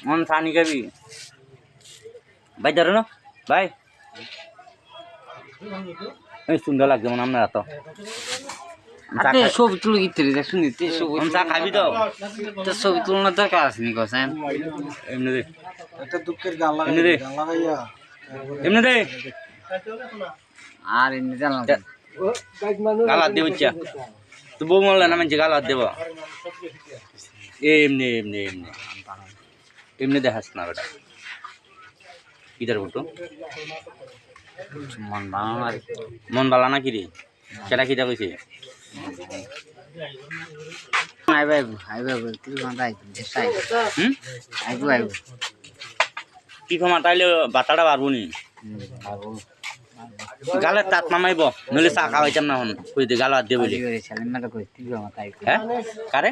মন পানি খাবি ভাই ধরো না ভাই এই সুন্দর লাগছে মনে আপনার এত ছবি তুলে গিয়ে শুনি চা খাবি তো ছবি তুলনার দরকার আছে নি কোসেন এমনি দে একটা দুঃখের গাল এমনি দে লাগাইয়া এমনি দে আর এমনি জানলাম গালাত দেব ইচ্ছা তো বউ মরলে না মানে গালাত দেব এমনি এমনি এমনি এমনি দেখাস না বেটা কিদার ফটো মন বানানো আর মন বালা না কি রে সেটা কিটা কইছে আইব তুই বান্দা আইব দেশাই আইব কি ক্ষমা তাইলে বাতাটা পারবো নি বাবু গালের তাত নামাইব নইলে চা খাওয়াইতাম না হন কই দে গাল দিয়ে বলি সালিমাটা কই তুই বান্দা আইব হ্যাঁ কারে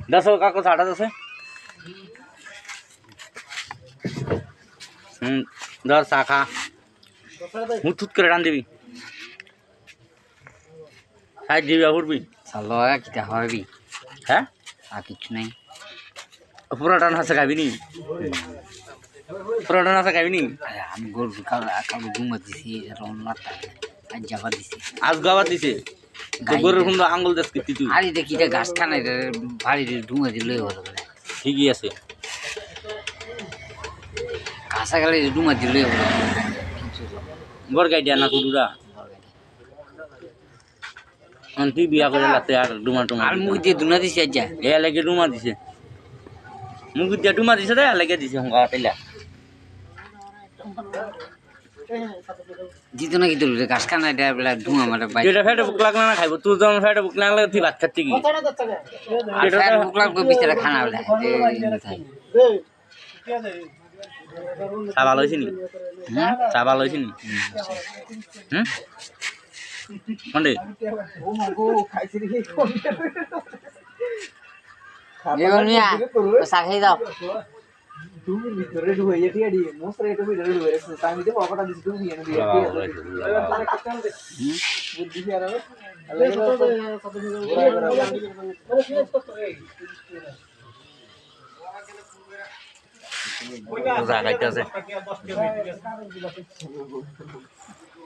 দশ কাকু ছাড়া আছে ধর চা খা হুট করে রান দিবি সাইড দিবি ঘুরবি চালো কিটা হবি হ্যাঁ আর কিছু নাই পুরাটা নাচা খাবি নি পুরাটা নাচা খাবি নি আমি গরু কাল ঘুমা দিছি রান্নাটা আজ যাবা দিছি আজ গাওয়া দিছে তো গরুর সুন্দর আঙ্গুল দেশ কিতি তুই আরে দেখি এটা গাছ খানাই বাড়ি ঢুঙা দিলে হলো ঠিকই আছে কাঁচা গেলে ঢুঙা দিলে হলো বর গাইডিয়া না কুডুরা তুই বিয়া করে লাতে আর ডুমা টুমা আর মুখ দিয়ে দুনা দিছি আজ এ লাগে ডুমা দিছে মুখ দিয়ে ডুমা দিছে রে লাগে দিছে হঙ্গা তেলা জিতো নাকি তোর গাছ খানাই বেলা ঢুঙা মারে বাইরে যেটা ফেটে বুক লাগলে না খাইব তুই যখন ফেটে বুক লাগলে তুই ভাত খাচ্ছি কি আর মুখ লাগবে বিচারা খানা বেলা চা ভালো হয়েছে নি চা ভালো হয়েছে নি কন্ডে চা খাই দাও তুমি ভিতরে ঢুকে ঠিক আছে মোস্ট রেট ভিতরে ঢুকে আমি তো পকেটটা দিছি তুমি এনে দিয়ে বুদ্ধি আর আছে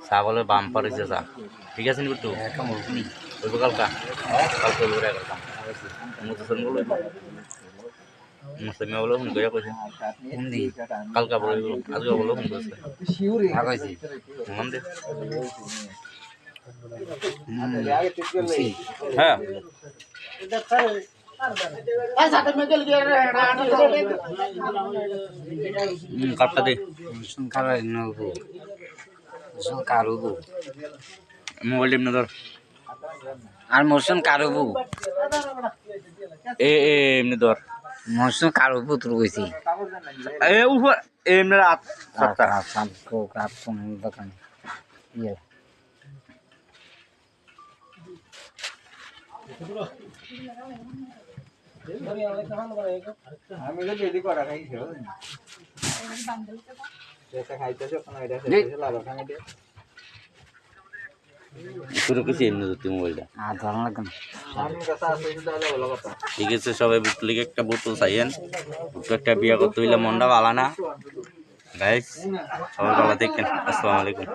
চা বলে বাম পারিছে চা ঠিক আছে নি বুটু কালকা কালকে ঘুরে করতাম মুসলমান বলে মুসলমান বলে ফোন করে কইছে হিন্দি কালকা বলে আজকে বলে ফোন করছে ভাগাইছি মন দে হ্যাঁ কাপটা দে মোবাইল টিপ না ধর আর মরসুম কারুবু এমনি ধর মরসুম কারুবু তোর কইছি এ উপর এমনি রাত দোকানে ইয়ে আমি তো রেডি করা খাইছি এটা খাইতেছ ওখানে এটা লাগা খাই দে পুরো কিছু এমনি ধরতে মোবাইলটা আর ধরন লাগবে আমি কথা আছে দাদা বলা কথা ঠিক আছে সবাই বুটলিকে একটা বোতল চাইয়েন বুটু একটা বিয়া করতে হইলে মনটা ভালো না গাইস সবাই ভালো দেখেন আসসালামু আলাইকুম